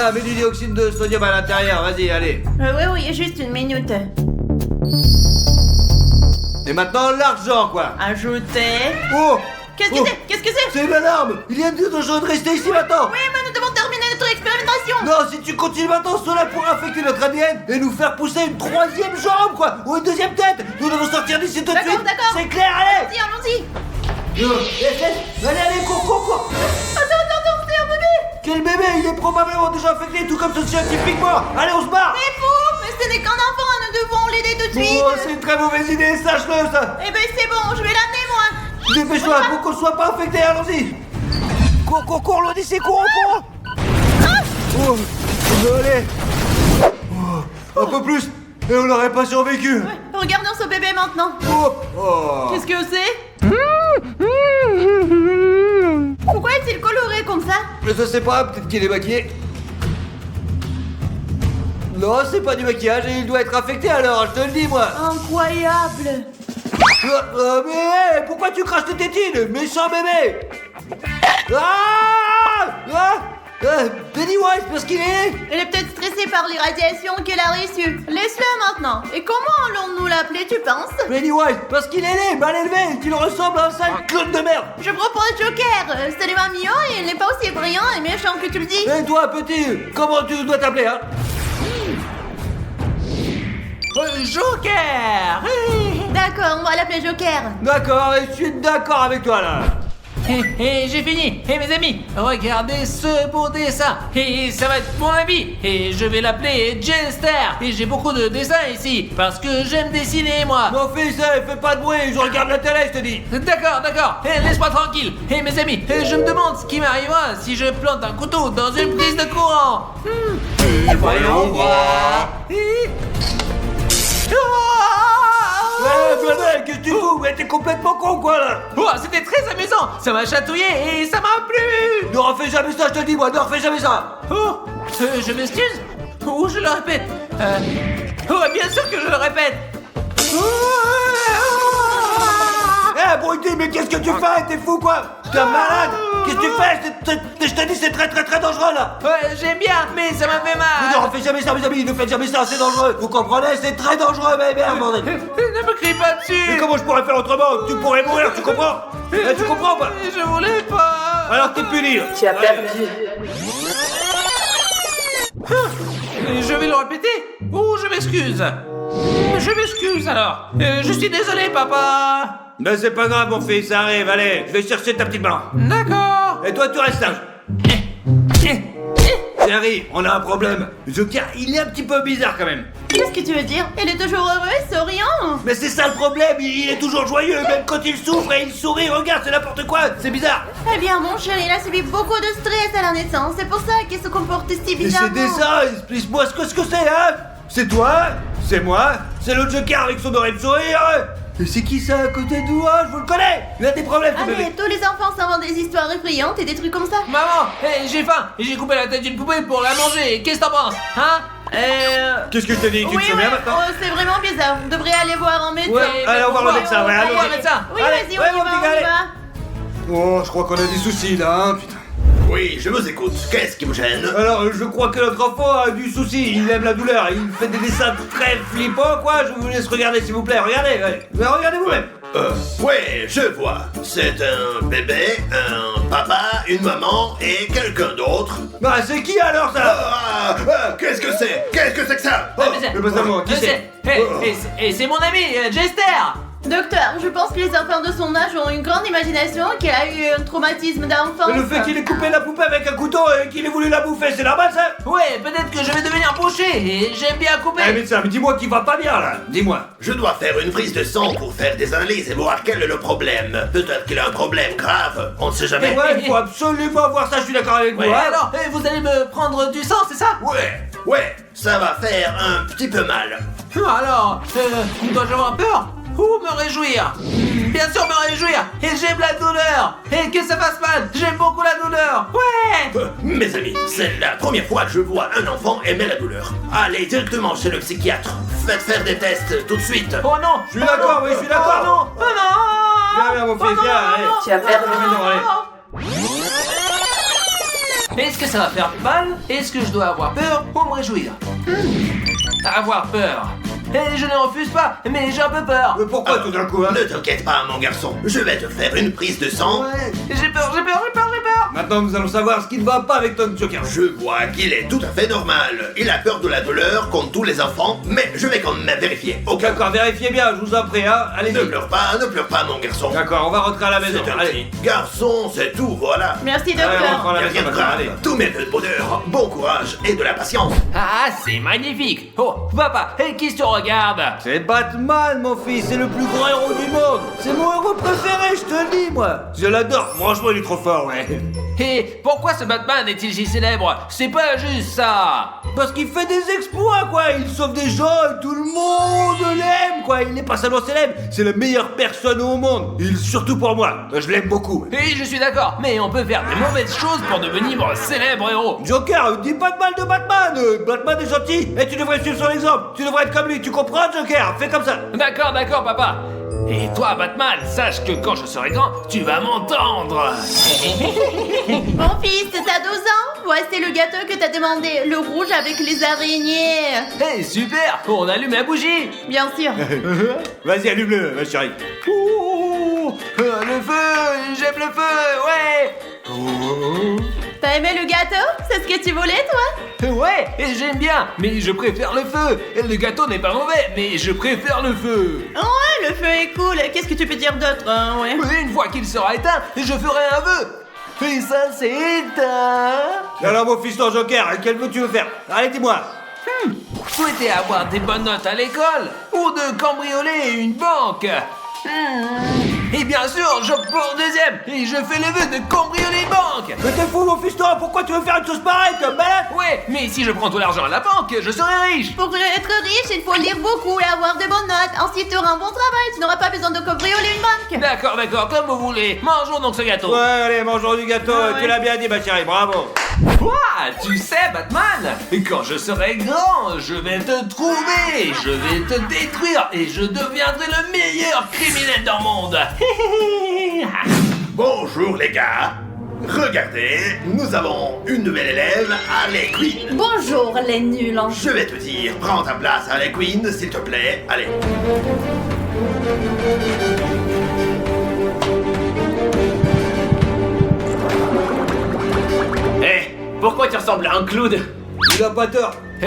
ça, mets du dioxyde de sodium à l'intérieur, vas-y, allez. Oui, juste une minute. Et maintenant, l'argent, quoi. Ajouter. Oh Qu'est-ce que Oh. c'est? Qu'est-ce que c'est? C'est une alarme. Il y a deux gens de rester ici maintenant. Oui, mais nous devons terminer notre expérimentation. Non, si tu continues maintenant, cela pourra affecter notre ADN et nous faire pousser une troisième jambe, quoi, ou une deuxième tête. Nous devons sortir d'ici tout de suite. D'accord. C'est clair, allez. Allons-y. Allez, cours. Attends, c'est un bébé. Quel bébé? Il est probablement déjà infecté, tout comme ce scientifiquement. Allez, on se barre. C'est fou, mais ce n'est qu'un enfant, nous devons l'aider tout de suite. Oh, c'est une très mauvaise idée, sache-le, ça. Eh ben c'est bon, je vais l'amener moi. Dépêche-toi pour qu'on ne soit pas infecté, allons-y. Cours, l'Odyssée, cours. Oh, désolé. Oh, un peu plus, et on n'aurait pas survécu. Ouais, regardons ce bébé maintenant. Oh. Qu'est-ce que c'est? Pourquoi est-il coloré comme ça? Je sais pas, peut-être qu'il est maquillé. Non, c'est pas du maquillage et il doit être affecté alors, je te le dis moi. Incroyable. Mais pourquoi tu craches tes tétines, méchant bébé? Pennywise, parce qu'il est... Elle est peut-être stressée par l'irradiation qu'elle a reçue. Laisse-le maintenant. Et comment allons-nous l'appeler, tu penses? Pennywise, parce qu'il est laid, mal élevé, et qu'il ressemble à un sale clown de merde. Je propose Joker. C'est les mignon et il n'est pas aussi brillant et méchant que tu le dis. Et toi, petit, comment tu dois t'appeler, hein? Joker. D'accord, on va l'appeler Joker. D'accord, et je suis d'accord avec toi, là. Et j'ai fini. Et mes amis, regardez ce beau dessin. Et ça va être mon ami. Et je vais l'appeler Jester. Et j'ai beaucoup de dessins ici parce que j'aime dessiner moi. Mon fils, fais pas de bruit, je regarde la télé, je te dis. D'accord. Laisse-moi tranquille. Et mes amis, je me demande ce qui m'arrivera si je plante un couteau dans une prise de courant. Voyons voir. Bébé, qu'est-ce que tu fous? Mais t'es complètement con, quoi, là. Oh, c'était très amusant. Ça m'a chatouillé et ça m'a plu. Ne refais jamais ça, je te dis, moi, ne refais jamais ça. Oh, je m'excuse. Ou je le répète. Oh, bien sûr que je le répète. Eh, Brutti, mais qu'est-ce que tu fais? T'es fou, quoi? T'es un malade. Qu'est-ce que tu fais? Je te dis, c'est très dangereux, là. Ouais, j'aime bien, mais ça m'a fait mal. Ne refais jamais ça, mes amis, ne faites jamais ça, c'est dangereux. Vous comprenez? C'est très dangereux, mais merde, bordel. Ne me crie pas dessus. Mais comment je pourrais faire autrement? Tu pourrais mourir, tu comprends? Tu comprends pas? Je voulais pas. Alors t'es puni. Tu as perdu. Je vais le répéter ou je m'excuse. Je m'excuse alors. Je suis désolé, papa. Ben c'est pas grave, mon fils, ça arrive, allez, je vais chercher ta petite main. D'accord. Et toi, tu restes là. Harry, on a un problème. Joker, il est un petit peu bizarre quand même. Qu'est-ce que tu veux dire? Elle est toujours heureuse, souriant. Mais c'est ça le problème, il est toujours joyeux, même quand il souffre et il sourit, regarde, c'est n'importe quoi, c'est bizarre. Eh bien, mon chéri, il a subi beaucoup de stress à la naissance. C'est pour ça qu'il se comporte si Et bizarrement. c'est des ça, explique-moi ce que c'est, hein. C'est toi, c'est moi, c'est le Joker avec son horrible sourire. Et c'est qui ça à côté de moi? Je vous le connais. Il a des problèmes, ce bébé. Allez, tous les enfants s'inventent des histoires effrayantes et des trucs comme ça. Maman, j'ai faim et j'ai coupé la tête d'une poupée pour la manger. Qu'est-ce que t'en penses? Hein? Qu'est-ce que je te dis? Tu te souviens maintenant? C'est vraiment bizarre. Vous devriez aller voir un médecin. Ouais, allez, on va voir le médecin, ouais, allons allons-y. voir le médecin. Oui, Allez, vas-y, ouais, on y mon va, petit on gars, y allez. va. Oh, je crois qu'on a des soucis là, hein, putain. Oui, je vous écoute. Qu'est-ce qui me gêne? Alors, je crois que notre enfant a du souci, il aime la douleur, il fait des dessins très flippants, quoi. Je vous laisse regarder, s'il vous plaît, regardez, allez. Mais regardez vous-même. Oui, je vois. C'est un bébé, un papa, une maman et quelqu'un d'autre. Bah, c'est qui alors ça? Qu'est-ce que c'est? Qu'est-ce que c'est que ça? Mais pas savoir, qui c'est? Et c'est mon ami, Jester. Docteur, je pense que les enfants de son âge ont une grande imagination, qu'il a eu un traumatisme d'enfance. Le fait qu'il ait coupé la poupée avec un couteau et qu'il ait voulu la bouffer, c'est normal ça? Ouais, peut-être que je vais devenir boucher et j'aime bien couper. Eh médecin, mais dis-moi qui va pas bien là, dis-moi. Je dois faire une prise de sang pour faire des analyses et voir quel est le problème. Peut-être qu'il a un problème grave, on ne sait jamais. Ouais, il faut absolument voir ça, je suis d'accord avec vous. Ouais. hein. Alors, vous allez me prendre du sang, c'est ça? Ouais, ça va faire un petit peu mal. Alors, dois-je avoir peur ou me réjouir? Bien sûr me réjouir. Et j'aime la douleur. Et que ça fasse mal, j'aime beaucoup la douleur. Ouais. Mes amis, c'est la première fois que je vois un enfant aimer la douleur. Allez directement chez le psychiatre. Faites faire des tests tout de suite. Oh non. Je suis d'accord, oui, je suis d'accord. Oh non. Oh non. Viens, mon fils, viens, allez. Tu as perdu. Non, allez. Est-ce que ça va faire mal? Est-ce que je dois avoir peur ou me réjouir? Avoir peur. Et je ne refuse pas, mais j'ai un peu peur. Mais pourquoi tout d'un coup, hein? Ne t'inquiète pas, mon garçon. Je vais te faire une prise de sang. Ouais. J'ai peur. Maintenant, nous allons savoir ce qui ne va pas avec ton Joker. Je vois qu'il est tout à fait normal. Il a peur de la douleur, comme tous les enfants, mais je vais quand même vérifier. Ok, D'accord, vérifiez bien, je vous en prie, hein. Allez-y. ne pleure pas, mon garçon. D'accord, on va rentrer à la maison. C'est un Allez. petit garçon, c'est tout, voilà. Merci, Allez, on docteur. prend la Y a maison rien de maintenant, allez. grave. Tous mes vœux de bonheur, bon courage et de la patience. Ah, c'est magnifique. Oh, papa, et qui se regarde? C'est Batman, mon fils, c'est le plus grand héros du monde. C'est mon héros préféré, je te le dis, moi. Je l'adore, franchement, il est trop fort, ouais. Et pourquoi ce Batman est-il si célèbre? C'est pas juste ça. Parce qu'il fait des exploits, quoi. Il sauve des gens et tout le monde l'aime, quoi. Il n'est pas seulement célèbre, c'est la meilleure personne au monde. Surtout pour moi. Je l'aime beaucoup. Et je suis d'accord, mais on peut faire des mauvaises choses pour devenir un célèbre héros. Joker, dis pas de mal de Batman. Batman est gentil et tu devrais suivre son exemple. Tu devrais être comme lui, tu comprends, Joker? Fais comme ça. D'accord, papa. Et toi, Batman, sache que quand je serai grand, tu vas m'entendre. Mon fils, t'as 12 ans? Voici le gâteau que t'as demandé, le rouge avec les araignées. Hey, super, on allume la bougie. Bien sûr. Vas-y, allume-le, ma chérie. Le feu, j'aime le feu, ouais. T'as aimé le gâteau? C'est ce que tu voulais, toi? Ouais, et j'aime bien, mais je préfère le feu. Et le gâteau n'est pas mauvais, mais je préfère le feu. Ouais, le feu est cool. Qu'est-ce que tu peux dire d'autre, hein, ouais? Et une fois qu'il sera éteint, je ferai un vœu. Et ça, c'est éteint. Alors, mon fils, ton Joker, quel vœu tu veux faire? Allez, dis-moi. Souhaiter avoir des bonnes notes à l'école ou de cambrioler une banque. Et bien sûr, j'opte pour le deuxième et je fais le vœu de cambrioler une banque. Mais t'es fou, mon fils, toi? Pourquoi tu veux faire une chose pareille, comme malade? Ouais, mais si je prends tout l'argent à la banque, je serai riche. Pour être riche, il faut lire beaucoup et avoir de bonnes notes. Ensuite, tu auras un bon travail. Tu n'auras pas besoin de cambrioler une banque. D'accord, comme vous voulez. Mangeons donc ce gâteau. Ouais, allez, mangeons du gâteau. Ouais. Tu l'as bien dit, ma chérie, bravo. Quoi? Tu sais, Batman, quand je serai grand, je vais te trouver, je vais te détruire et je deviendrai le meilleur criminel dans le monde. Bonjour les gars. Regardez, nous avons une nouvelle élève, Harley Quinn. Bonjour, les nuls en Je vais te dire, prends ta place, Harley Quinn, s'il te plaît. Allez. Hé, pourquoi tu ressembles à un clown? Il a pas tort. Hé,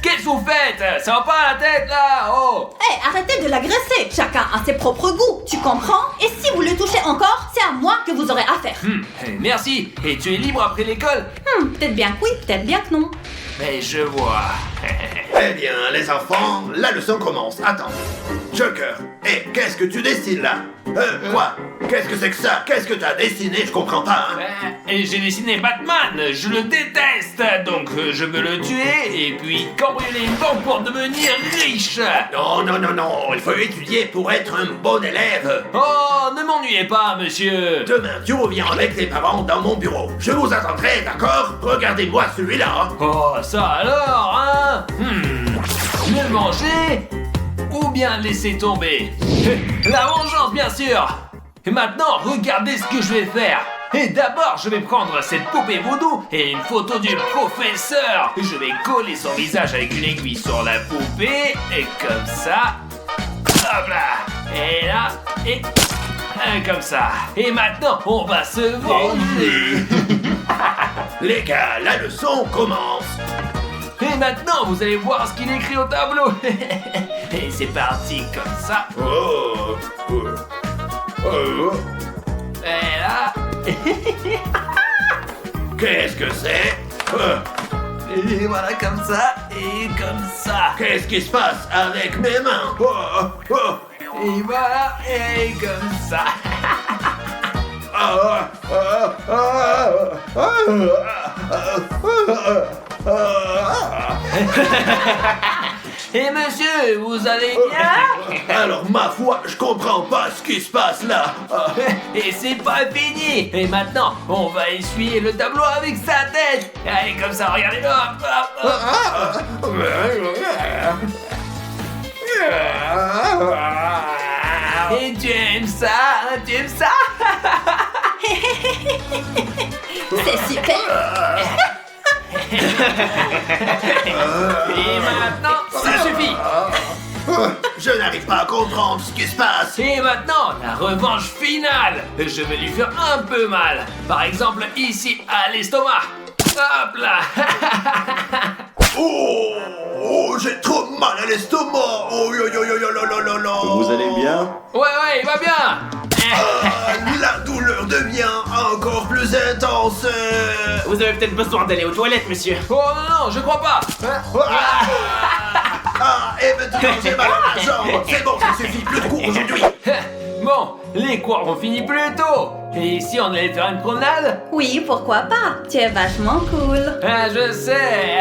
qu'est-ce que vous faites? Ça va pas à la tête là? Oh. Hé, arrêtez de l'agresser. Chacun a ses propres goûts, tu comprends? Et si vous le touchez encore, c'est à moi que vous aurez affaire. Merci. Et tu es libre après l'école? Peut-être bien que oui, peut-être bien que non. Mais je vois. Eh bien, les enfants, la leçon commence. Attends. Joker, qu'est-ce que tu dessines là? Quoi? Qu'est-ce que c'est que ça? Qu'est-ce que t'as dessiné? Je comprends pas, hein? Et j'ai dessiné Batman, je le déteste, donc je veux le tuer et puis cambrioler une banque pour devenir riche. Non, il faut étudier pour être un bon élève. Oh, ne m'ennuyez pas, monsieur. Demain, tu reviens avec tes parents dans mon bureau. Je vous attendrai, d'accord? Regardez-moi celui-là. Hein. Oh, ça alors, hein? Le manger ou bien laisser tomber? La vengeance, bien sûr. Et maintenant, regardez ce que je vais faire. Et d'abord, je vais prendre cette poupée vaudou et une photo du professeur. Je vais coller son visage avec une aiguille sur la poupée. Et comme ça. Hop là. Et là. Et comme ça. Et maintenant, on va se venger. Les gars, la leçon commence. Et maintenant, vous allez voir ce qu'il écrit au tableau. Et c'est parti comme ça. Et là. Qu'est-ce que c'est? Et voilà comme ça. Et comme ça. Qu'est-ce qui se passe avec mes mains? Et voilà. Et comme ça. Et monsieur, vous allez bien? Alors ma foi, je comprends pas ce qui se passe là. Et c'est pas fini. Et maintenant, on va essuyer le tableau avec sa tête. Allez, comme ça, regardez. Ah. Et tu aimes ça? Tu aimes ça? C'est super. Et maintenant, ça suffit. Je n'arrive pas à comprendre ce qui se passe. Et maintenant, la revanche finale. Je vais lui faire un peu mal. Par exemple, ici, à l'estomac. Hop là. Oh, j'ai trop mal à l'estomac. Oh, yo, yo, yo, yo, yo, yo, yo, yo. Vous allez bien? Ouais, il va bien. La douleur devient encore plus intense. Vous avez peut-être besoin d'aller aux toilettes, monsieur. Oh non, je crois pas. Et maintenant j'ai mal à la jambe. C'est bon, ça suffit, plus de cours aujourd'hui. Bon, les cours ont fini plus tôt. Et ici, on allait faire une promenade? Oui, pourquoi pas? Tu es vachement cool. Ah, je sais.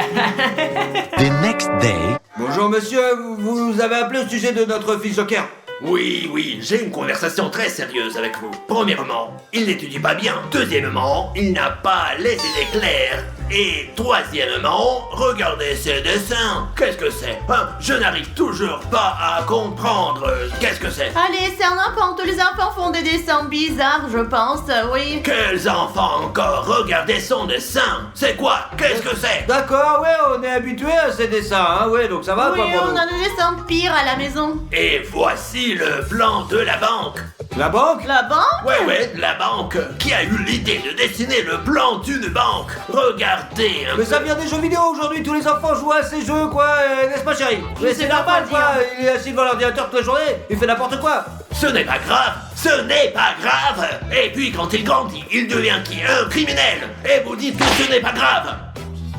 The next day. Bonjour monsieur, vous avez appelé au sujet de notre fils Joker. Oui, j'ai une conversation très sérieuse avec vous. Premièrement, il n'étudie pas bien. Deuxièmement, il n'a pas les idées claires. Et troisièmement, regardez ses dessins. Qu'est-ce que c'est? Je n'arrive toujours pas à comprendre. Qu'est-ce que c'est? Allez, c'est n'importe. Les enfants font des dessins bizarres, je pense, oui. Quels enfants encore? Regardez son dessin. C'est quoi? Qu'est-ce que c'est? D'accord, ouais, on est habitué à ces dessins, hein, ouais, donc ça va Oui, quoi pour on nous. a des dessins pires à la maison. Et voici le plan de la banque. La banque? La banque? Ouais, la banque. Qui a eu l'idée de dessiner le plan d'une banque? Regardez un Mais peu. ça vient des jeux vidéo aujourd'hui, tous les enfants jouent à ces jeux, quoi, n'est-ce pas chérie? Mais sais c'est pas normal, quoi quoi, dire. il est assis devant l'ordinateur toute la journée, il fait n'importe quoi. Ce n'est pas grave. Ce n'est pas grave. Et puis quand il grandit, il devient qui? Un criminel. Et vous dites que ce n'est pas grave.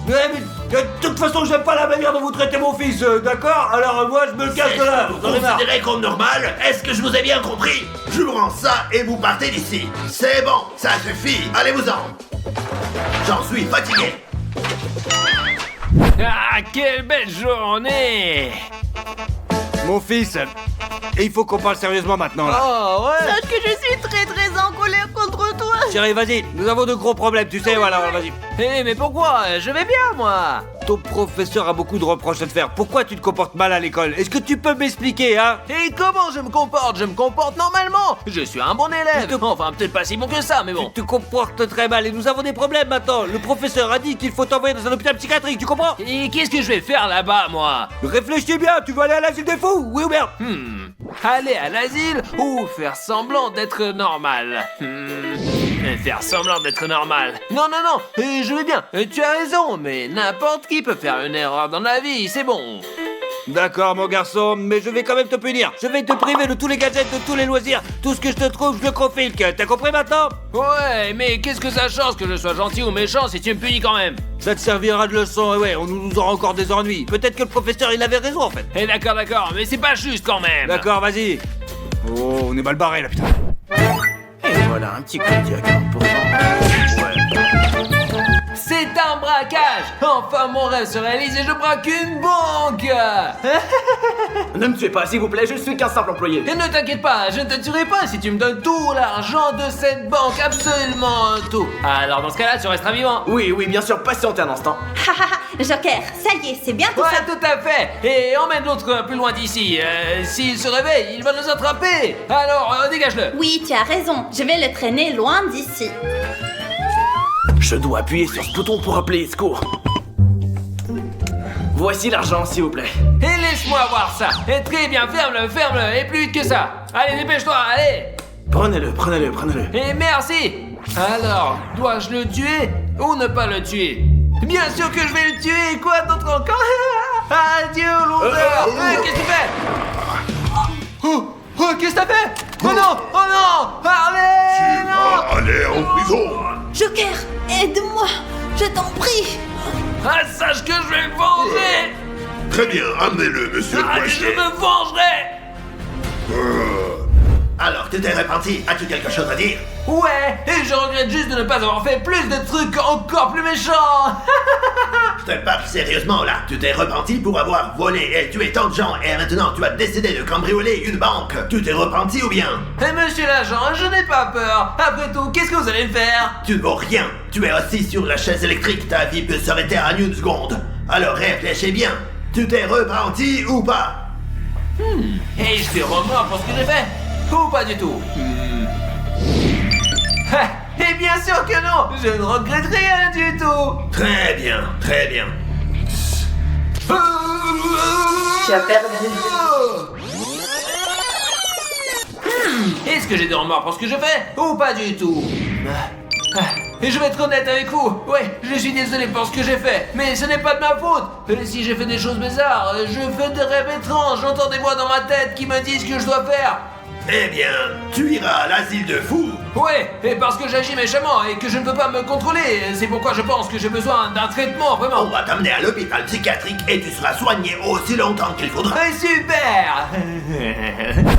Ouais, mais de toute façon, j'aime pas la manière dont vous traitez mon fils, d'accord? Alors moi, je me casse Est-ce de là, que vous j'en ai marre. considérez comme normal? Est-ce que je vous ai bien compris? Je vous rends ça et vous partez d'ici. C'est bon, ça suffit. Allez-vous-en. J'en suis fatigué. Ah, quelle belle journée. Mon fils, et il faut qu'on parle sérieusement maintenant, là. Oh, ouais. Sache que je suis très en colère contre toi. Chérie, vas-y, nous avons de gros problèmes, tu sais, voilà, vas-y. Mais pourquoi? Je vais bien, moi. Ton professeur a beaucoup de reproches à te faire. Pourquoi tu te comportes mal à l'école? Est-ce que tu peux m'expliquer, hein? Et comment je me comporte? Je me comporte normalement. Je suis un bon élève. Enfin, peut-être pas si bon que ça, mais bon. Tu te comportes très mal et nous avons des problèmes maintenant. Le professeur a dit qu'il faut t'envoyer dans un hôpital psychiatrique, tu comprends? Et qu'est-ce que je vais faire là-bas, moi? Réfléchis bien, tu veux aller à l'asile des fous, oui ou merde? Aller à l'asile ou faire semblant d'être normal? Faire semblant d'être normal. Non, je vais bien. Tu as raison, mais n'importe qui peut faire une erreur dans la vie, c'est bon. D'accord, mon garçon, mais je vais quand même te punir. Je vais te priver de tous les gadgets, de tous les loisirs. Tout ce que je te trouve, je le confisque. T'as compris maintenant? Ouais, mais qu'est-ce que ça change que je sois gentil ou méchant si tu me punis quand même? Ça te servira de leçon, et ouais, on nous aura encore des ennuis. Peut-être que le professeur, il avait raison, en fait. Eh d'accord, mais c'est pas juste quand même. D'accord, vas-y. Oh, on est mal barré, là, putain. Et voilà, un petit coup de dieu à 40%. C'est un braquage. Enfin, mon rêve se réalise et je braque une banque. Ne me tuez pas, s'il vous plaît, je suis qu'un simple employé. Et ne t'inquiète pas, je ne te tuerai pas si tu me donnes tout l'argent de cette banque, absolument tout. Alors dans ce cas-là, tu resteras vivant. Oui, bien sûr, patientez un instant. Joker, ça y est, c'est bien tout Ouais, ça. tout à fait. Et emmène l'autre plus loin d'ici. S'il se réveille, il va nous attraper. Alors, dégage-le. Oui, tu as raison. Je vais le traîner loin d'ici. Je dois appuyer sur ce bouton pour appeler les secours. Voici l'argent, s'il vous plaît. Et laisse-moi voir ça. Et très bien, ferme-le, et plus vite que ça. Allez, dépêche-toi, allez. Prenez-le. Et merci. Alors, dois-je le tuer ou ne pas le tuer? Bien sûr que je vais le tuer. Quoi d'autre encore? Adieu, loser. Qu'est-ce que tu fais? Oh, qu'est-ce que t'as fait? Oh non. Allez, non. Allez en prison. Joker, aide-moi, je t'en prie. Ah, sache que je vais me venger. Très bien, amenez-le, monsieur Ah, je me vengerai. Alors, tu t'es repenti. As-tu quelque chose à dire? Ouais, et je regrette juste de ne pas avoir fait plus de trucs encore plus méchants. Je te parle sérieusement là. Tu t'es repenti pour avoir volé et tué tant de gens et maintenant tu as décidé de cambrioler une banque. Tu t'es repenti ou bien? Et monsieur l'agent, je n'ai pas peur. Après tout, qu'est-ce que vous allez me faire? Tu ne vaux rien. Tu es assis sur la chaise électrique. Ta vie peut s'arrêter en une seconde. Alors réfléchis bien. Tu t'es repenti ou pas? Et je suis remords pour ce que j'ai fait? Ou pas du tout? Ha, Et bien sûr que non. Je ne regrette rien du tout. Très bien, très bien. Tu as perdu. Est-ce que j'ai des remords pour ce que je fais ou pas du tout? Et je vais être honnête avec vous, ouais, je suis désolé pour ce que j'ai fait, mais ce n'est pas de ma faute. Et si j'ai fait des choses bizarres, je fais des rêves étranges, j'entends des voix dans ma tête qui me disent ce que je dois faire. Eh bien, tu iras à l'asile de fous. Ouais, et parce que j'agis méchamment et que je ne peux pas me contrôler, c'est pourquoi je pense que j'ai besoin d'un traitement, On vraiment. va t'amener à l'hôpital psychiatrique et tu seras soigné aussi longtemps qu'il faudra. Super.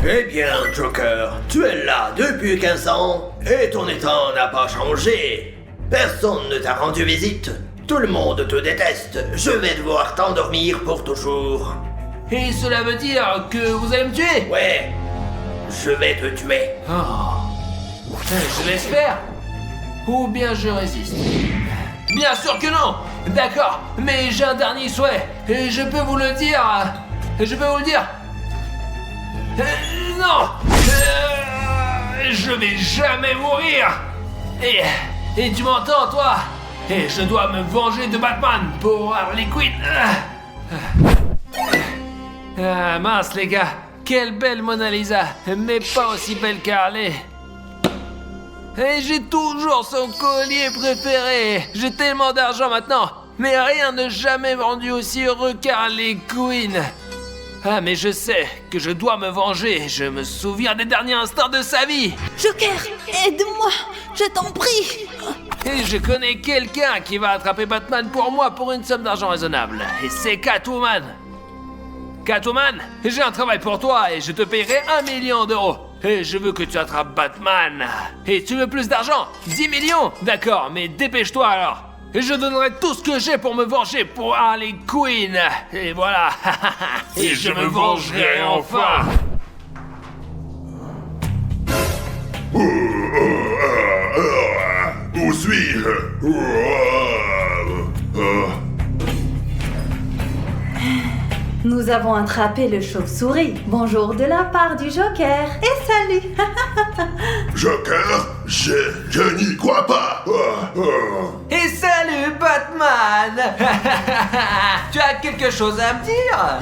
Eh bien, Joker, tu es là depuis 15 ans et ton état n'a pas changé. Personne ne t'a rendu visite. Tout le monde te déteste. Je vais devoir t'endormir pour toujours. Et cela veut dire que vous allez me tuer? Ouais, je vais te tuer. Oh. Je laisse faire. Ou bien je résiste. Bien sûr que non. D'accord, mais j'ai un dernier souhait. Et je peux vous le dire. Je peux vous le dire. Non. Je vais jamais mourir. Et tu m'entends, toi? Et je dois me venger de Batman pour Harley Quinn. Ah mince les gars, quelle belle Mona Lisa, mais pas aussi belle qu'Harley. Et j'ai toujours son collier préféré. J'ai tellement d'argent maintenant, mais rien n'a jamais rendu aussi heureux qu'Harley Quinn. Ah mais je sais que je dois me venger, je me souviens des derniers instants de sa vie. Joker, aide-moi, je t'en prie. Et je connais quelqu'un qui va attraper Batman pour moi pour une somme d'argent raisonnable. Et c'est Catwoman. Catwoman, j'ai un travail pour toi et je te paierai 1 million d'euros. Et je veux que tu attrapes Batman. Et tu veux plus d'argent? 10 millions? D'accord, mais dépêche-toi alors. Et je donnerai tout ce que j'ai pour me venger pour Harley Quinn. Et voilà. Et je me vengerai enfin. Où suis-je? Nous avons attrapé le chauve-souris. Bonjour de la part du Joker. Et salut. Joker? Je n'y crois pas. Et salut Batman. Tu as quelque chose à me dire?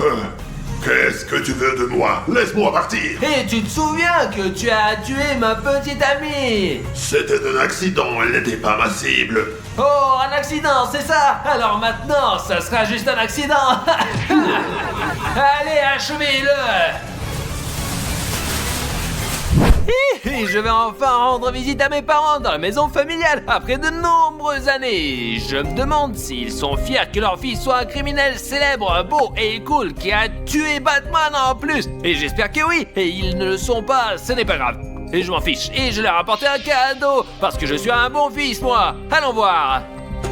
Qu'est-ce que tu veux de moi? Laisse-moi partir. Et tu te souviens que tu as tué ma petite amie? C'était un accident, elle n'était pas ma cible. Oh, un accident, c'est ça? Alors maintenant, ça sera juste un accident. Allez, achevez-le. Et je vais enfin rendre visite à mes parents dans la maison familiale après de nombreuses années. Je me demande s'ils sont fiers que leur fils soit un criminel célèbre, beau et cool qui a tué Batman en plus. Et j'espère que oui. Et ils ne le sont pas, ce n'est pas grave. Et je m'en fiche. Et je leur ai apporté un cadeau parce que je suis un bon fils, moi. Allons voir.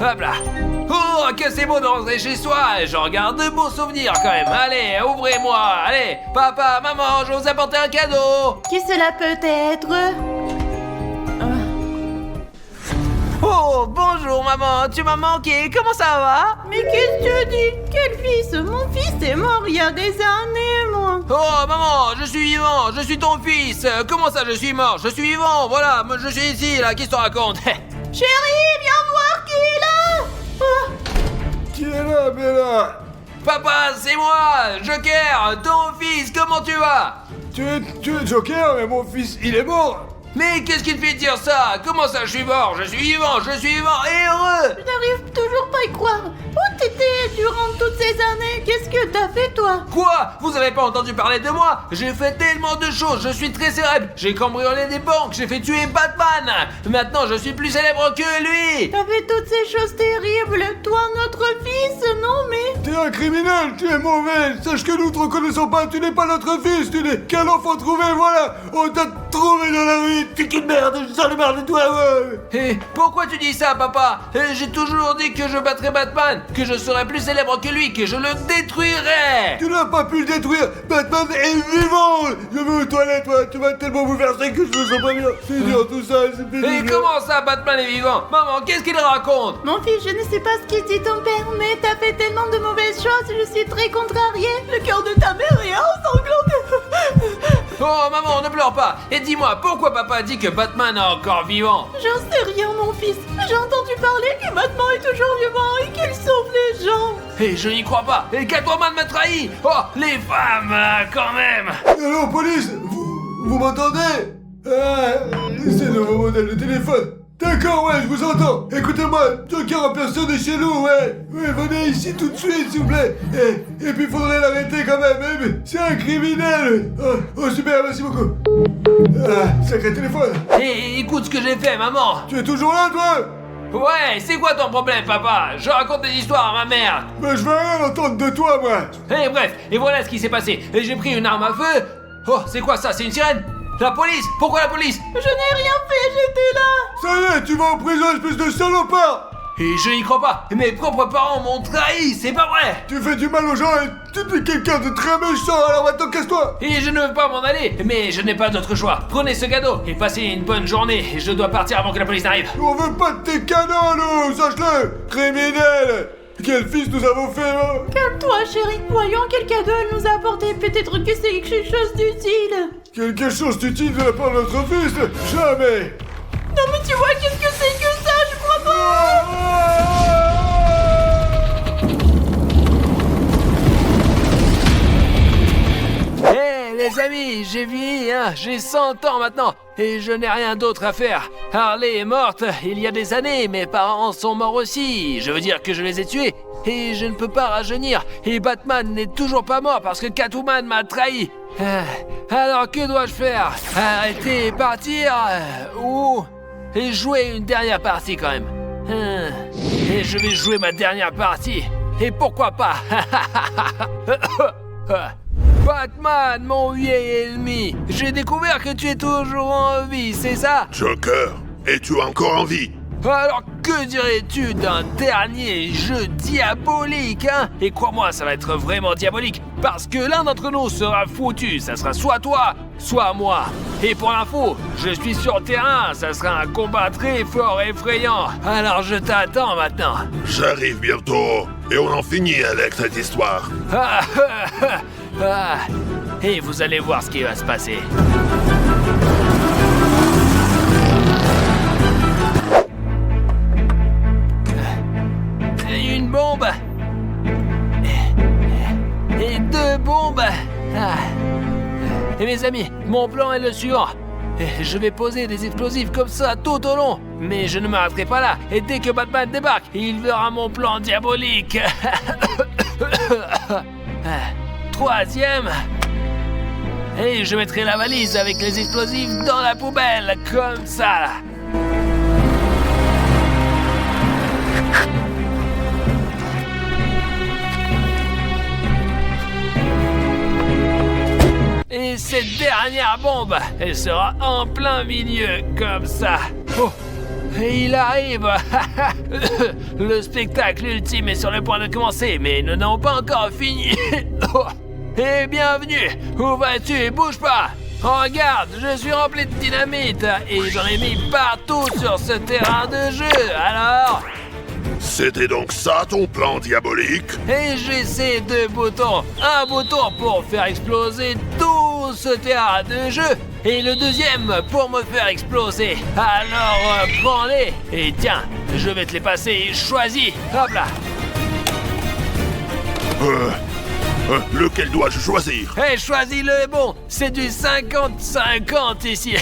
Hop là. Oh, que c'est beau de rentrer chez soi. J'en garde de beaux souvenirs quand même. Allez, ouvrez-moi. Allez, papa, maman, je vous ai apporté un cadeau. Qui cela peut être? Oh, bonjour maman, tu m'as manqué, comment ça va? Mais qu'est-ce que tu dis? Quel fils? Mon fils est mort il y a des années, moi. Oh maman, je suis vivant, je suis ton fils. Comment ça je suis mort? Je suis vivant, voilà, moi je suis ici, là, qui se raconte? Chérie, viens voir qui est là. Qui est là, Bella? Papa, c'est moi, Joker, ton fils, comment tu vas? Tu es Joker, mais mon fils, il est mort. Mais qu'est-ce qui te fait dire ça? Comment ça je suis mort? Je suis vivant et heureux. Je n'arrive toujours pas à y croire. Où t'étais durant toutes ces années? Qu'est-ce que t'as fait, toi? Quoi? Vous avez pas entendu parler de moi? J'ai fait tellement de choses, je suis très célèbre. J'ai cambriolé des banques, j'ai fait tuer Batman. Maintenant, je suis plus célèbre que lui. T'as fait toutes ces choses terribles. Toi, notre fils, non mais... T'es un criminel, tu es mauvais. Sache que nous te reconnaissons pas, tu n'es pas notre fils, tu n'es qu'un enfant trouvé, voilà. On t'a trouvé dans la rue. T'es qu'une merde, je sens le merde de toi, ouais. Et pourquoi tu dis ça, papa? J'ai toujours dit que je battrais Batman, que je serais plus célèbre que lui, que je le détruirais. Tu n'as pas pu le détruire. Batman est vivant. Je vais aux toilettes, toi. Tu vas tellement bouleverser que je me sens pas bien. C'est dur tout ça, c'est pénible. Et comment ça, Batman est vivant? Maman, qu'est-ce qu'il raconte? Mon fils, je ne sais pas ce qu'il dit ton père, mais t'as fait tellement de mauvaises choses, je suis très contrariée. Le cœur de ta mère est ensanglanté. Oh maman, ne pleure pas. Et dis-moi, pourquoi papa dit que Batman est encore vivant? J'en sais rien, mon fils. J'ai entendu parler que Batman est toujours vivant et qu'il sauve les gens. Et je n'y crois pas. Et Catwoman m'a trahi. Oh, les femmes, quand même. Allô, police? Vous m'entendez? C'est le nouveau modèle de téléphone. D'accord, ouais, je vous entends. Écoutez-moi, Joker en personne est chez nous, ouais. Ouais, venez ici tout de suite, s'il vous plaît. Et puis, faudrait l'arrêter quand même, hein, mais c'est un criminel. Oh, super, merci beaucoup. Sacré téléphone. Et écoute ce que j'ai fait, maman. Tu es toujours là, toi? Ouais, c'est quoi ton problème, papa? Je raconte des histoires à ma mère. Mais je veux rien entendre de toi, moi. Et bref, et voilà ce qui s'est passé. Et j'ai pris une arme à feu. Oh, c'est quoi ça? C'est une sirène? La police? Pourquoi la police? Je n'ai rien fait, j'étais là. Ça y est, tu vas en prison, espèce de salopard. Et je n'y crois pas. Mes propres parents m'ont trahi, c'est pas vrai. Tu fais du mal aux gens et tu es quelqu'un de très méchant, alors maintenant casse-toi. Et je ne veux pas m'en aller, mais je n'ai pas d'autre choix. Prenez ce cadeau et passez une bonne journée. Je dois partir avant que la police n'arrive. On veut pas de tes cadeaux, nous, sache-le. Criminel. Quel fils nous avons fait, hein? Calme-toi, chérie. Voyons quel cadeau elle nous a apporté. Peut-être que c'est quelque chose d'utile. Quelque chose d'utile de la part de notre fils? Jamais. Non mais tu vois, qu'est-ce que c'est que ça? Je crois pas. Hé les amis, j'ai vieilli, hein, j'ai 100 ans maintenant, et je n'ai rien d'autre à faire. Harley est morte il y a des années, mes parents sont morts aussi, je veux dire que je les ai tués, et je ne peux pas rajeunir, et Batman n'est toujours pas mort parce que Catwoman m'a trahi. Alors que dois-je faire? Arrêter et partir? Ou et jouer une dernière partie quand même? Et je vais jouer ma dernière partie, et pourquoi pas? Batman, mon vieil ennemi, j'ai découvert que tu es toujours en vie, c'est ça? Joker, es-tu encore en vie? Alors que dirais-tu d'un dernier jeu diabolique, hein? Et crois-moi, ça va être vraiment diabolique, parce que l'un d'entre nous sera foutu, ça sera soit toi, soit moi. Et pour l'info, je suis sur le terrain, ça sera un combat très fort et effrayant, alors je t'attends maintenant. J'arrive bientôt, et on en finit avec cette histoire. Et vous allez voir ce qui va se passer. Une bombe. Et deux bombes. Et mes amis, mon plan est le suivant. Je vais poser des explosifs comme ça tout au long. Mais je ne m'arrêterai pas là. Et dès que Batman débarque, il verra mon plan diabolique. Troisième. Et je mettrai la valise avec les explosifs dans la poubelle, comme ça. Et cette dernière bombe, elle sera en plein milieu, comme ça. Oh, et il arrive. Le spectacle ultime est sur le point de commencer, mais nous n'avons pas encore fini. Oh. Et bienvenue. Où vas-tu? Bouge pas. Regarde, je suis rempli de dynamite et j'en ai mis partout sur ce terrain de jeu, alors... C'était donc ça ton plan diabolique? Et j'ai ces deux boutons. Un bouton pour faire exploser tout ce terrain de jeu et le deuxième pour me faire exploser. Alors prends-les et tiens, je vais te les passer. Choisis. Hop là. Lequel dois-je choisir? Hey, choisis le bon. C'est du 50-50 ici.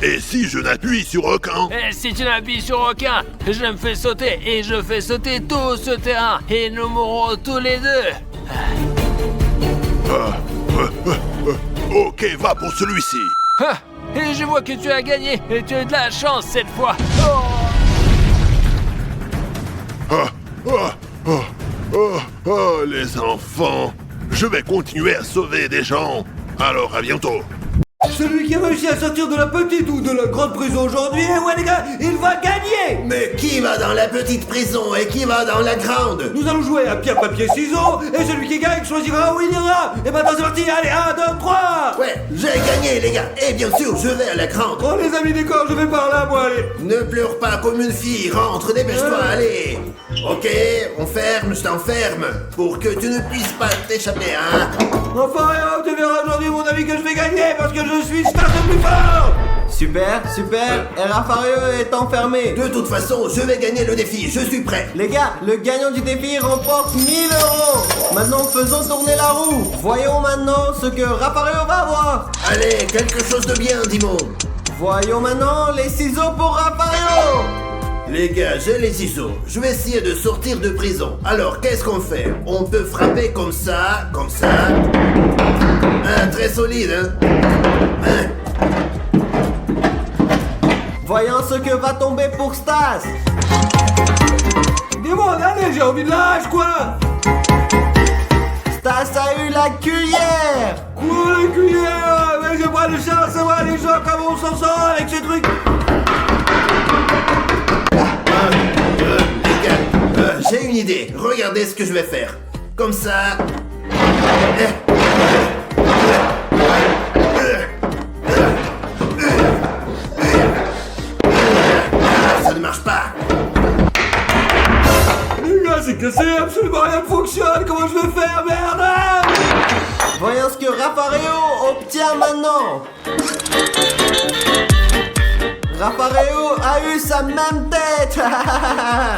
Et si je n'appuie sur aucun? Et si tu n'appuies sur aucun, je me fais sauter et je fais sauter tout ce terrain et nous mourrons tous les deux. Ok, va pour celui-ci. Et je vois que tu as gagné et tu as de la chance cette fois. Oh, les enfants. Je vais continuer à sauver des gens. Alors, à bientôt. Celui qui a réussi à sortir de la petite ou de la grande prison aujourd'hui, ouais les gars, il va gagner. Mais qui va dans la petite prison et qui va dans la grande? Nous allons jouer à pierre, papier, ciseaux, et celui qui gagne choisira où il ira. Et maintenant c'est parti, allez, 1, 2, 3. Ouais, j'ai gagné les gars. Et bien sûr, je vais à la grande. Oh les amis, d'accord, je vais par là, moi, allez. Ne pleure pas comme une fille, rentre, dépêche-toi, allez. Ok, on ferme, je t'enferme, pour que tu ne puisses pas t'échapper, hein. Enfin, tu verras aujourd'hui, mon ami, que je vais gagner parce que je suis Stas le plus fort. Super, et Rafario est enfermé. De toute façon, je vais gagner le défi, je suis prêt. Les gars, le gagnant du défi remporte 1000 €. Maintenant, faisons tourner la roue. Voyons maintenant ce que Rafario va avoir. Allez, quelque chose de bien, Dimon. Voyons maintenant les ciseaux pour Rafario. Les gars, j'ai les ciseaux. Je vais essayer de sortir de prison. Alors, qu'est-ce qu'on fait? On peut frapper comme ça, comme ça. Ah, très solide, hein? Voyons ce que va tomber pour Stas. Dis-moi, allez, j'ai envie de lâche, quoi. Stas a eu la cuillère. Quoi, la cuillère? Mais j'ai pas de chance, ça va, les gens, comment on s'en sort avec ces trucs? Les gars, j'ai une idée. Regardez ce que je vais faire. Comme ça. Ça ne marche pas. Les gars, c'est cassé, absolument rien ne fonctionne. Comment je vais faire, merde? Voyons ce que Rafario obtient maintenant. Rafario a eu sa même tête.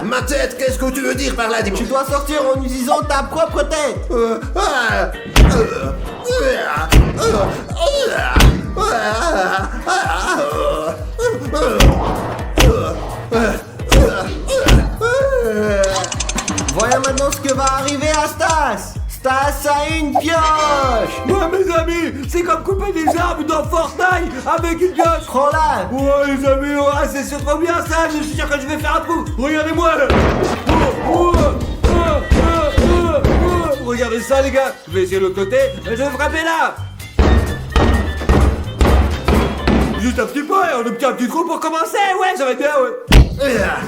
Ma tête, qu'est-ce que tu veux dire par là, Dimon? Tu dois sortir en utilisant ta propre tête. Voyons maintenant ce que va arriver à Stas. Stas a une pioche. Moi, mes amis, c'est comme couper des arbres dans Fortnite avec une pioche. Prends-la. Ouais, les amis, ouais, c'est trop bien ça. Je suis sûr que je vais faire un trou. Regardez-moi là. Regardez ça, les gars. Je vais essayer de l'autre côté. Je vais frapper là. Juste un petit peu, on obtient un petit trou pour commencer. Ouais, ça va être bien, ouais.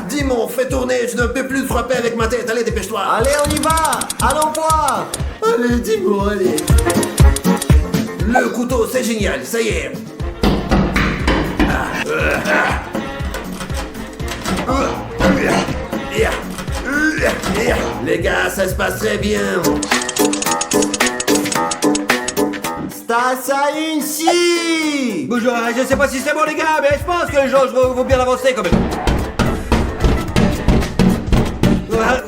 Dimon, fais tourner, je ne peux plus frapper avec ma tête. Allez, dépêche-toi. Allez, on y va. Allons voir. Allez, Dimon, allez. Le couteau, c'est génial, ça y est. Les gars, ça se passe très bien. Stas a une scie. Bon, je sais pas si c'est bon, les gars, mais je pense que les gens vont bien avancer quand même.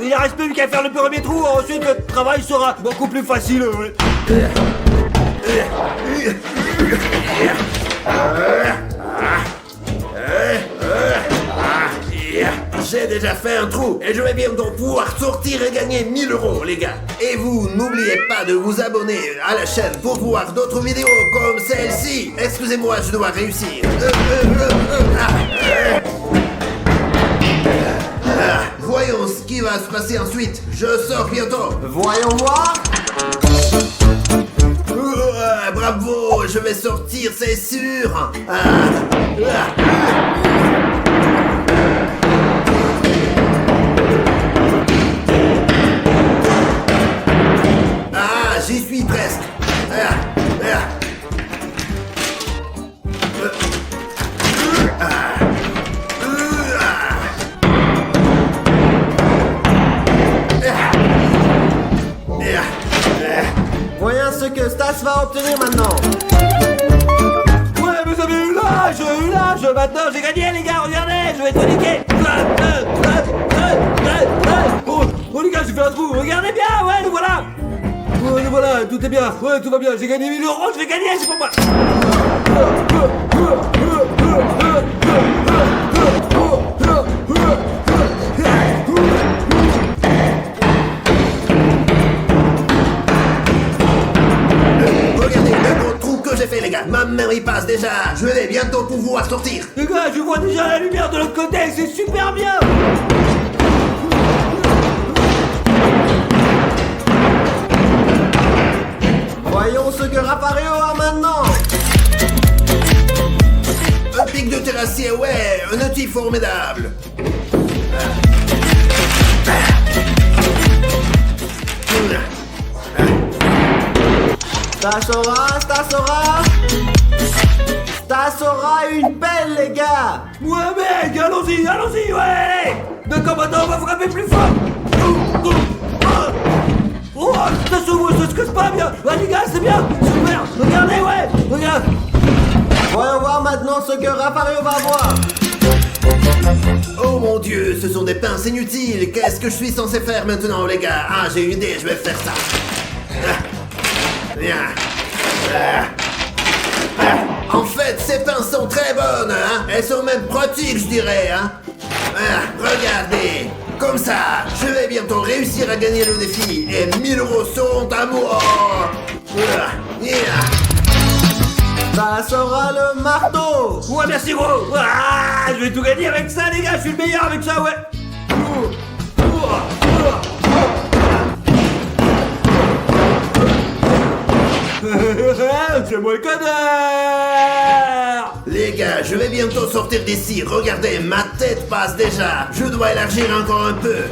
Il ne reste plus qu'à faire le premier trou, ensuite le travail sera beaucoup plus facile. Ouais. J'ai déjà fait un trou et je vais bientôt pouvoir sortir et gagner 1000 €, les gars. Et vous, n'oubliez pas de vous abonner à la chaîne pour voir d'autres vidéos comme celle-ci. Excusez-moi, je dois réussir. Voyons ce qui va se passer ensuite. Je sors bientôt. Voyons voir. Bravo, je vais sortir, c'est sûr. J'y suis presque. Voyons ce que Stas va obtenir maintenant. Ouais, mais ça fait eu l'âge. Maintenant, j'ai gagné, les gars, regardez, je vais tout niquer. Oh, les gars, j'ai fait un trou. Regardez bien, ouais, le voilà. Ouais, le voilà, tout est bien. Ouais, tout va bien. J'ai gagné 1000 €, je vais gagner, c'est pour moi. Regardez le gros trou que j'ai fait, les gars. Ma main y passe déjà. Je vais bientôt pouvoir sortir. Les gars, je vois déjà la lumière de l'autre côté, c'est super bien. Voyons ce que Rafario a maintenant. Un pic de terrassier, ouais, un outil formidable. Stas aura. Ça sera une pelle, les gars. Ouais, mec, allons-y, allons-y, ouais. D'accord, maintenant, on va frapper plus fort. Oh, ça s'ouvre, ça se casse pas bien. Ouais, les gars, c'est bien. Super. Regardez, ouais. Regarde. Voyons voir maintenant ce que Raffario va voir. Oh mon dieu, ce sont des pinces inutiles. Qu'est-ce que je suis censé faire maintenant, les gars? Ah, j'ai une idée, je vais faire ça. Viens. En fait, ces pinces sont très bonnes, hein. Elles sont même pratiques, je dirais, hein. Regardez. Comme ça, je vais bientôt réussir à gagner le défi. Et 1000 euros seront à moi. Ça sera le marteau. Ouais, merci, gros. Ah, je vais tout gagner avec ça, les gars. Je suis le meilleur avec ça, ouais. C'est moi le connard. Les gars, je vais bientôt sortir d'ici. Regardez, ma tête passe déjà. Je dois élargir encore un peu.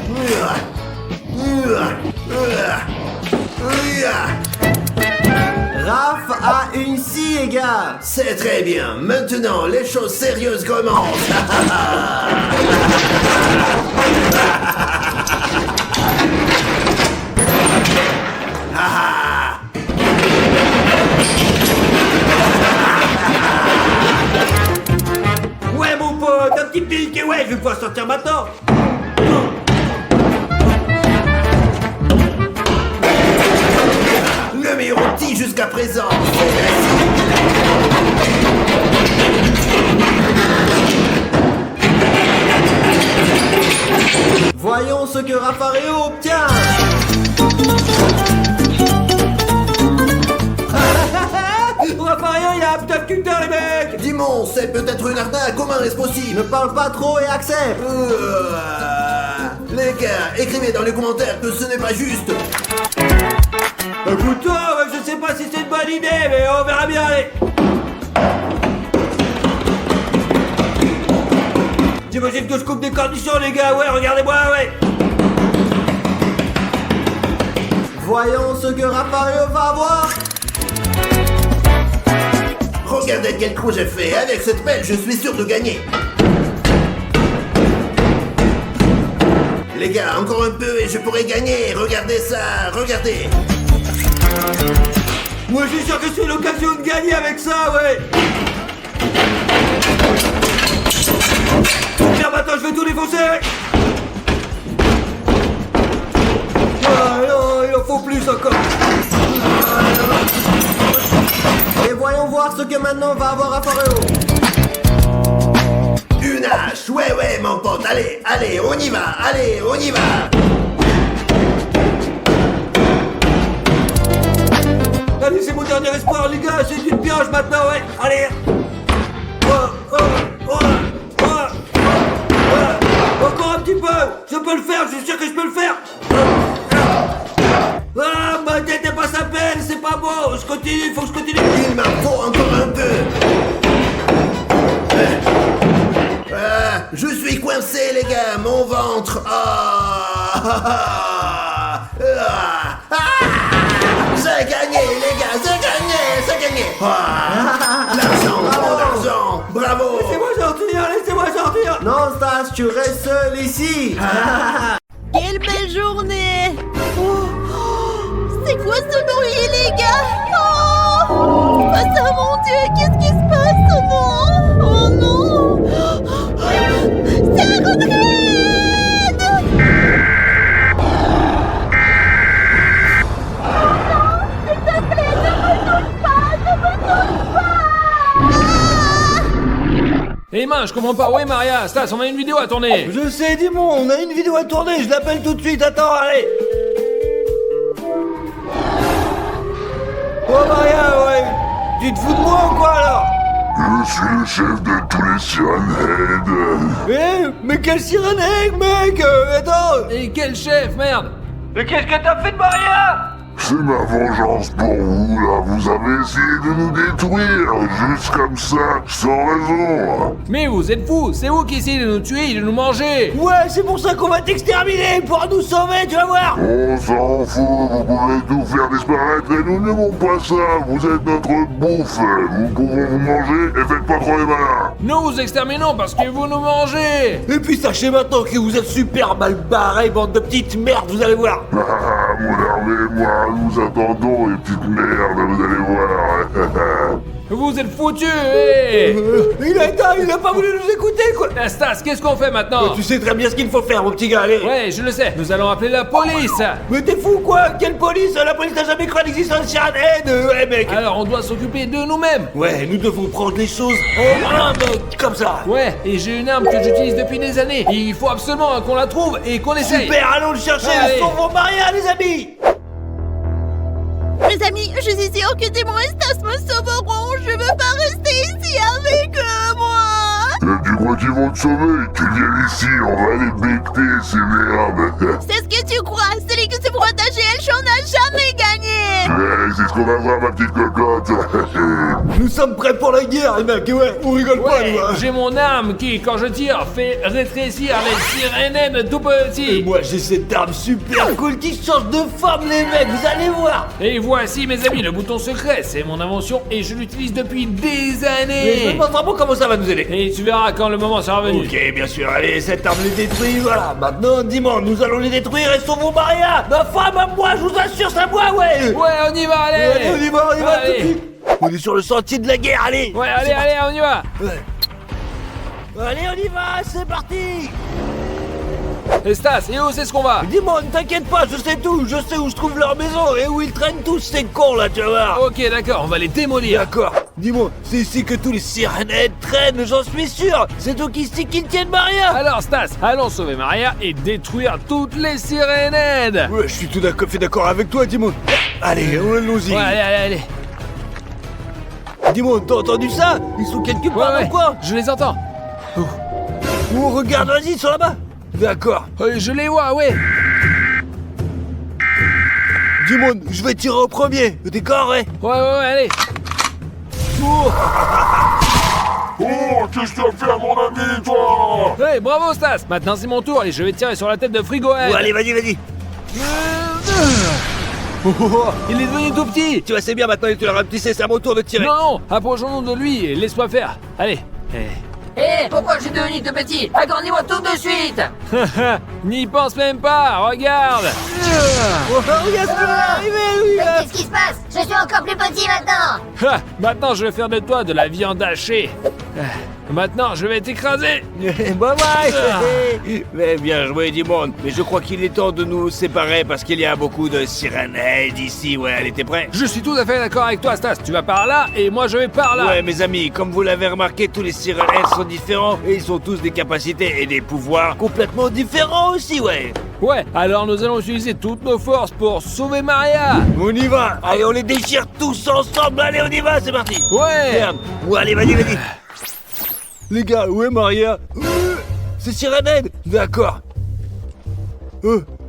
Raph a une scie, les gars. C'est très bien. Maintenant, les choses sérieuses commencent. Ouais, mon pote, un petit pic. Et ouais, je vais pouvoir sortir maintenant. Le meilleur outil jusqu'à présent. Voyons ce que Raffario obtient. Raffario, il a un putain de cutter, les mecs. Dimon, c'est peut-être une arnaque. Comment est-ce possible? Ne parle pas trop et accepte. Les gars, écrivez dans les commentaires que ce n'est pas juste. Écoute, je sais pas si c'est une bonne idée, mais on verra bien, allez. J'imagine que je coupe des cornichons, les gars, ouais, regardez-moi, ouais. Voyons ce que Raffario va avoir. Regardez quel coup j'ai fait. Avec cette pelle, je suis sûr de gagner. Les gars, encore un peu et je pourrais gagner. Regardez ça, regardez. Moi, je suis sûr que c'est l'occasion de gagner avec ça, ouais. Merde, maintenant, je vais tout défoncer, ouais. Non, il en faut plus encore. Et voyons voir ce que maintenant va avoir Raffario. Une hache, ouais, mon pote. Allez, on y va. Allez, on y va. Allez, c'est mon dernier espoir, les gars. C'est une pioche maintenant, ouais. Allez. Encore un petit peu. Je peux le faire, je suis sûr que je peux le faire. Ah, ma tête est pas sa peine, c'est pas bon. Je continue, il faut que je continue. Il m'en faut encore un peu. Je suis coincé, les gars. Mon ventre. J'ai gagné, les gars. J'ai gagné. L'argent, trop d'argent. Bravo. Laissez-moi sortir, laissez-moi sortir. Non, Stas, tu restes seul ici. Quelle belle journée. C'est quoi ce bruit, les gars? Oh, oh ça, mon Dieu, qu'est-ce qui se passe? Non. Oh non. C'est la retraite. S'il te plaît, ne me touche pas. Eh ben, je comprends pas. Ouais, Maria, Stas, on a une vidéo à tourner. Je sais, Dimon, on a une vidéo à tourner. Je l'appelle tout de suite. Attends, allez. Oh Maria, ouais. Tu te fous de moi ou quoi alors? Je suis le chef de tous les Sirenheads. Mais quel Sirenhead, mec? Attends. Et quel chef, merde. Mais qu'est-ce que t'as fait de Maria? C'est ma vengeance pour vous, là. Vous avez essayé de nous détruire, juste comme ça, sans raison. Mais vous êtes fous, c'est vous qui essayez de nous tuer et de nous manger. Ouais, c'est pour ça qu'on va t'exterminer, pour nous sauver, tu vas voir. On s'en fout, vous pouvez tout faire disparaître et nous n'aimons pas ça. Vous êtes notre bouffe. Nous pouvons vous manger et faites pas trop les malins. Nous vous exterminons parce que vous nous mangez. Et puis sachez maintenant que vous êtes super mal barrés, bande de petites merdes, vous allez voir. Ah, mon Hervé et moi, nous attendons les petites merdes, vous allez voir. Vous êtes foutus, hé. Il a pas voulu nous écouter, quoi. Stas, qu'est-ce qu'on fait maintenant? Tu sais très bien ce qu'il faut faire, mon petit gars, allez. Ouais, je le sais, nous allons appeler la police. Mais t'es fou, quoi? Quelle police? La police n'a jamais cru l'existence de sirène. Ouais, mec. Alors on doit s'occuper de nous-mêmes. Ouais, nous devons prendre les choses en main, mec, comme ça. Ouais, et j'ai une arme que j'utilise depuis des années. Il faut absolument qu'on la trouve et qu'on essaye. Super, allons le chercher. Allez. Sauvons Maria, les amis. Mes amis, je suis sûre que Démon et Stas me sauveront. Je veux pas rester ici avec moi. Tu crois qu'ils vont te sauver? Tu viens ici, on va les becter, ces merdes. C'est ce que tu crois. Celui qui se protège et elle n'a jamais gagné. Ouais, c'est ce qu'on va voir, ma petite cocotte. Nous sommes prêts pour la guerre, les mecs. Ouais, on rigole pas, Ouais, nous. Hein. j'ai mon arme qui, quand je tire, fait rétrécir les sirénènes tout petits. Moi, j'ai cette arme super cool qui change de forme, les mecs. Vous allez voir. Et voici, mes amis, le bouton secret. C'est mon invention et je l'utilise depuis des Mais je me années. demande vraiment comment ça va nous aider. Et tu verras quand le moment sera venu. Ok, bien sûr, allez, cette arme les détruit, voilà. Maintenant, dis-moi, nous allons les détruire et sauvons Maria. Ma femme, à moi, je vous assure, c'est à moi, ouais. Ouais, on y va, allez. Allez, on y va tout de Allez. suite. On est sur le sentier de la guerre, allez. Ouais, allez, allez, on y va. Ouais. Allez, on y va, c'est parti. Et Stas, et où c'est ce qu'on va? Dis-moi, ne t'inquiète pas, je sais tout. Je sais où je trouve leur maison et où ils traînent tous ces cons, là, tu vas voir. Ok, d'accord, on va les démolir. D'accord. Dis-moi, c'est ici que tous les sirenettes traînent, j'en suis sûr. C'est donc ici qu'ils tiennent Maria. Alors Stas, allons sauver Maria et détruire toutes les sirénèdes. Ouais, je suis tout d'accord avec toi, Dimon. Allez, allons-y. Ouais, allez, allez, allez. Dimon, t'as entendu ça? Ils sont quelque Ouais, part ouais, dans le coin. je les entends. Oh, regarde, vas-y, ils sont là-bas. D'accord. Je les vois, ouais. Dimon, je vais tirer au premier. D'accord, ouais? Ouais, allez. Oh. Oh, qu'est-ce que t'as fait à mon ami, toi? Hey, bravo Stas. Maintenant c'est mon tour et je vais tirer sur la tête de Frigohead. Ouais, allez, vas-y. Il est devenu tout petit. Tu vois, c'est bien, maintenant, tu l'as rapetissé, c'est à mon tour de tirer. Non, approchons-nous de lui et laisse-moi faire. Allez. Hé, pourquoi je suis devenu tout petit? Agrandis-moi tout de suite. N'y pense même pas, regarde. Oh, regarde ce qui va arriver, lui, là. Qu'est-ce qui se passe? Je suis encore plus petit maintenant. Ha, maintenant je vais faire de toi de la viande hachée. Maintenant je vais t'écraser. Bye bye. Mais bien joué, Dimon. Mais je crois qu'il est temps de nous séparer parce qu'il y a beaucoup de sirenettes ici. Ouais, allez, t'es prêt? Je suis tout à fait d'accord avec toi Stas. Tu vas par là et moi je vais par là. Ouais, mes amis, comme vous l'avez remarqué, tous les sirenettes sont différents et ils ont tous des capacités et des pouvoirs complètement différents aussi, ouais. Ouais, alors nous allons utiliser toutes nos forces pour sauver Maria. On y va. Allez, on les déchire tous ensemble. Allez, on y va, c'est parti. Ouais. Merde. Ouais, allez, vas-y. Les gars, où est Maria? C'est Sirenette. D'accord.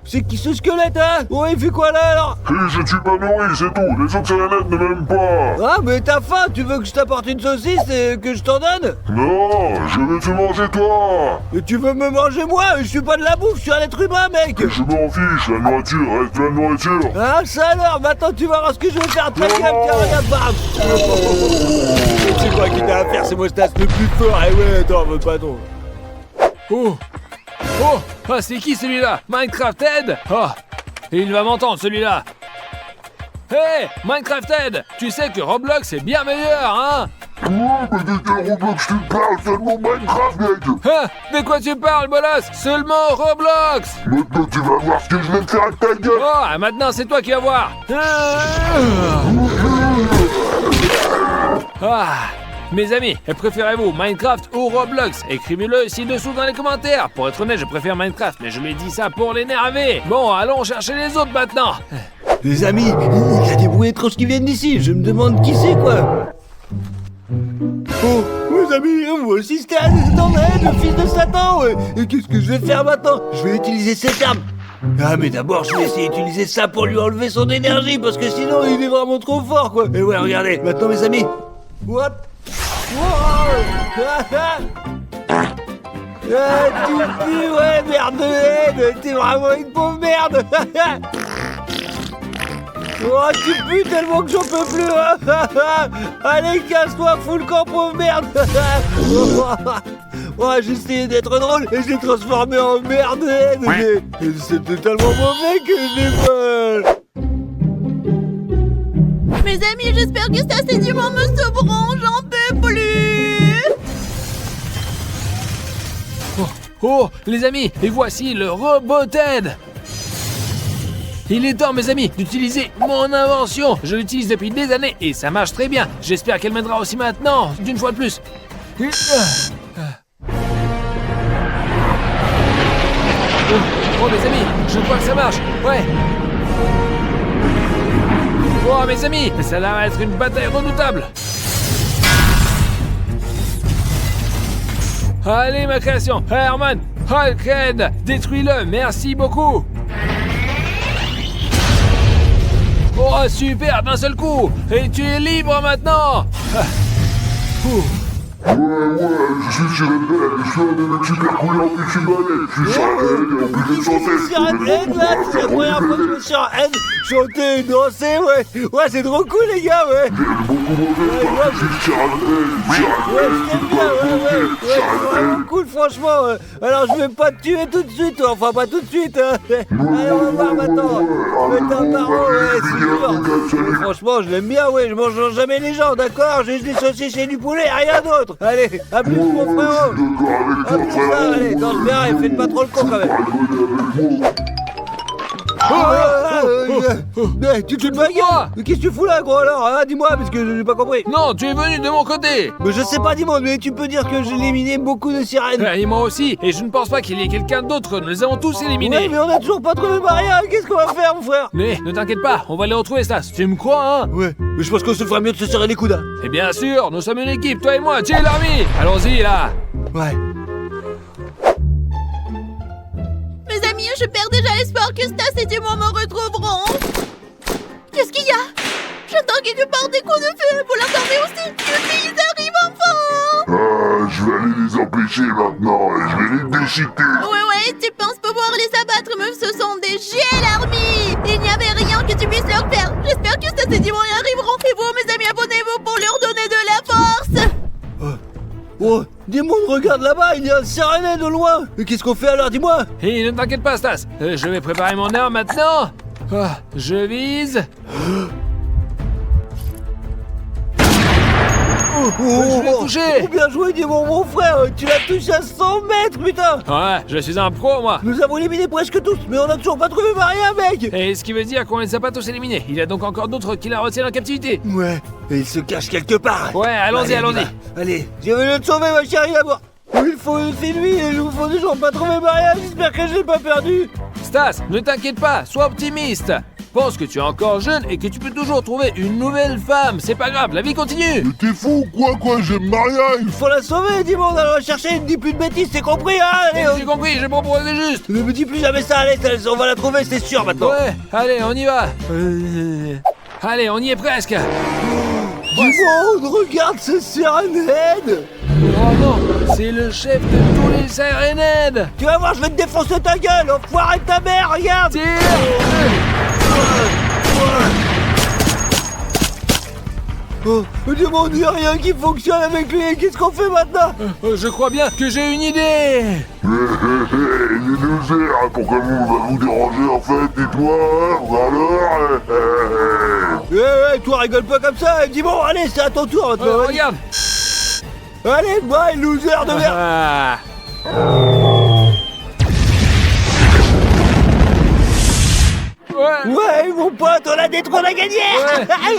C'est qui ce squelette, hein? Ouais, il fait quoi là alors? Je tue pas nourri, c'est tout. Les autres sirenettes ne m'aiment pas. Ah, mais t'as faim? Tu veux que je t'apporte une saucisse et que je t'en donne? Non, je veux te manger toi. Et tu veux me manger moi? Je suis pas de la bouffe, je suis un être humain, mec. Je m'en fiche, la nourriture reste de la nourriture. Ah, ça alors? Maintenant tu vas voir ce que je vais faire. Tiens, regarde, bam. C'est quoi qui t'a à faire? C'est moi, Stas, le plus fort. Eh ouais, attends, veux pas trop. Oh, c'est qui celui-là? Minecrafted? Oh, il va m'entendre celui-là. Hey, Minecrafted, tu sais que Roblox est bien meilleur, hein? Ouais, mais de quel Roblox tu parles? Seulement Minecraft, mec. Hein? De quoi tu parles, bolos? Seulement Roblox. Maintenant tu vas voir ce que je vais te faire à ta gueule. Oh, maintenant c'est toi qui vas voir. Mes amis, préférez-vous Minecraft ou Roblox? Écrivez-le ci-dessous dans les commentaires. Pour être honnête, je préfère Minecraft, mais je lui ai dit ça pour l'énerver. Bon, allons chercher les autres maintenant. Les amis, il y a des bruits étranges qui viennent d'ici. Je me demande qui c'est, quoi. Oh, mes amis, moi aussi Stan, le fils de Satan. Et qu'est-ce que je vais faire maintenant? Je vais utiliser cette arme. Ah mais d'abord je vais essayer d'utiliser ça pour lui enlever son énergie parce que sinon il est vraiment trop fort quoi. Et ouais regardez, maintenant mes amis. What? Wow. Ah, tu dis ouais merde de haine, t'es vraiment une pauvre merde. Oh tu pues tellement que j'en peux plus. Allez casse-toi, fous le camp pauvre merde. Oh, j'ai essayé d'être drôle et je l'ai transformé en merde. C'était tellement mauvais que j'ai pas... Mes amis, j'espère que cet assaisonnement me sauveront, j'en peux plus. Oh, les amis, et voici le robot Ted. Il est temps, mes amis, d'utiliser mon invention. Je l'utilise depuis des années et ça marche très bien. J'espère qu'elle m'aidera aussi maintenant, d'une fois de plus. Oh, mes amis, je crois que ça marche. Ouais. Oh, mes amis, ça va être une bataille redoutable. Allez, ma création, Herman, Hulkhead, détruis-le, merci beaucoup. Oh, super, d'un seul coup. Et tu es libre maintenant. Ouais, je suis Sirène, je suis un mec super cool en plus je suis balèze. Je suis Sirène, en plus de chanter. Sirène, là, c'est la première fois que je me suis chanter et danser, ouais. Ouais, c'est trop cool, les gars, ouais. J'aime beaucoup mauvais, je suis Sirène, c'est vraiment cool, franchement. Alors, je vais pas te tuer tout de suite, enfin, pas tout de suite. Allez, on va voir maintenant. Mais t'es un parent, ouais, c'est sûr. Franchement, je l'aime bien, ouais. Je mange jamais les gens, d'accord. Juste des saucisses et du poulet, rien d'autre. Allez, à plus mon frérot. À plus tard, allez, dans ce verre, faites pas trop le con quand même. Tu te fous de ma gueule. Mais qu'est-ce que tu fous là, gros, alors hein? Dis-moi, parce que j'ai pas compris. Non, tu es venu de mon côté. Mais je sais pas, dis-moi, mais tu peux dire que j'ai éliminé beaucoup de sirènes. Et moi aussi, et je ne pense pas qu'il y ait quelqu'un d'autre. Nous les avons tous éliminés. Ouais, mais on a toujours pas trouvé Maria. Qu'est-ce qu'on va faire, mon frère? Mais ne t'inquiète pas, on va les retrouver, Stas. Tu me crois, hein? Ouais, mais je pense qu'on se ferait mieux de se serrer les coudes. Et bien sûr, nous sommes une équipe, toi et moi. Tiens, l'armée. Allons-y, là. Ouais. Mes amis, je perds déjà l'espoir que Stas et Timon me retrouveront. Qu'est-ce qu'il y a? J'entends quelque part des coups de feu. Vous l'entendez aussi? Mais ils arrivent enfin. Je vais aller les empêcher maintenant et je vais les déchiqueter. Ouais, tu penses pouvoir les abattre, mais ce sont des GL Army. Il n'y avait rien que tu puisses leur faire. J'espère que Stas et Timon y arriveront. Et vous, mes amis, abonnez-vous pour leur donner de la force. Oh, dis-moi, regarde là-bas, il y a un sirène de loin. Qu'est-ce qu'on fait alors, dis-moi? Et ne t'inquiète pas, Stas. Je vais préparer mon arme maintenant. Je vise. Je l'ai touché. Bien joué, dis-moi, mon frère. Tu l'as touché à 100 mètres, putain. Ouais, je suis un pro, moi. Nous avons éliminé presque tous, mais on a toujours pas trouvé Maria, mec. Et ce qui veut dire qu'on les a pas tous éliminés. Il y a donc encore d'autres qui la retiennent en captivité. Ouais, et il se cache quelque part. Ouais, allons-y. Allez, je vais le sauver, ma chérie, d'abord. Il faut une nuit et il faut toujours pas trouver Maria. J'espère que je l'ai pas perdu. Stas, ne t'inquiète pas, sois optimiste. Pense que tu es encore jeune et que tu peux toujours trouver une nouvelle femme. C'est pas grave, la vie continue. Mais t'es fou ou quoi, j'aime Maria. Il faut la sauver, dis-moi, on va la chercher, ne dis plus de bêtises, c'est compris, hein? Allez, j'ai compris, j'ai proposé juste. Ne me dis plus jamais ça, allez, on va la trouver, c'est sûr maintenant. Ouais, allez, on y va. Allez, on y est presque. Dis-moi, regarde ce Sirenhead. Oh non, c'est le chef de tous les Sirenhead. Tu vas voir, je vais te défoncer ta gueule, enfoiré de ta mère, regarde. Tire. Oh, dis-moi, il n'y a rien qui fonctionne avec lui, qu'est-ce qu'on fait maintenant? Je crois bien que j'ai une idée. Les losers, pourquoi on va vous déranger en fait, et toi, alors toi rigole pas comme ça, dis-moi, allez, c'est à ton tour maintenant. Regarde. Allez, bye, loser de merde. Ouais, mon pote, on a détruit, on a gagné.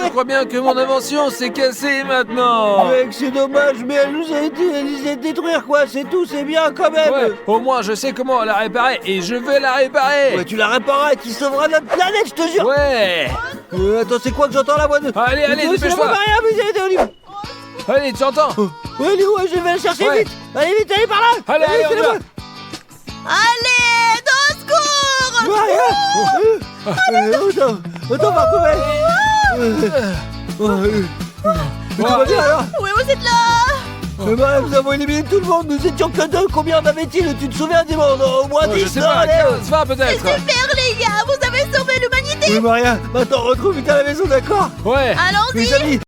Je crois bien que mon invention s'est cassée maintenant. Mec, c'est dommage, mais elle nous a dit de détruire, quoi, c'est tout, c'est bien quand même. Ouais, au moins je sais comment la réparer et je vais la réparer. Ouais, tu la répareras et tu sauveras notre planète, je te jure. Ouais. Attends, c'est quoi que j'entends la voix de... Allez, dépêche-toi. Allez, tu entends? Ouais, je vais la chercher vite. Allez, vite, allez par là. Allez, on y va. Allez, au secours. Maria Attends, Bartholomé Tout va bien alors? Oui, vous êtes là. Maria, nous avons éliminé tout le monde, nous étions que 2, combien en avait-il? Tu te souviens du monde? Au moins 10, Je sais pas, 15, 20 C'est peut-être. super, les gars. Vous avez sauvé l'humanité. Oui, Maria, maintenant retrouve vite à la maison, d'accord? Ouais. Allons-y. Les amis,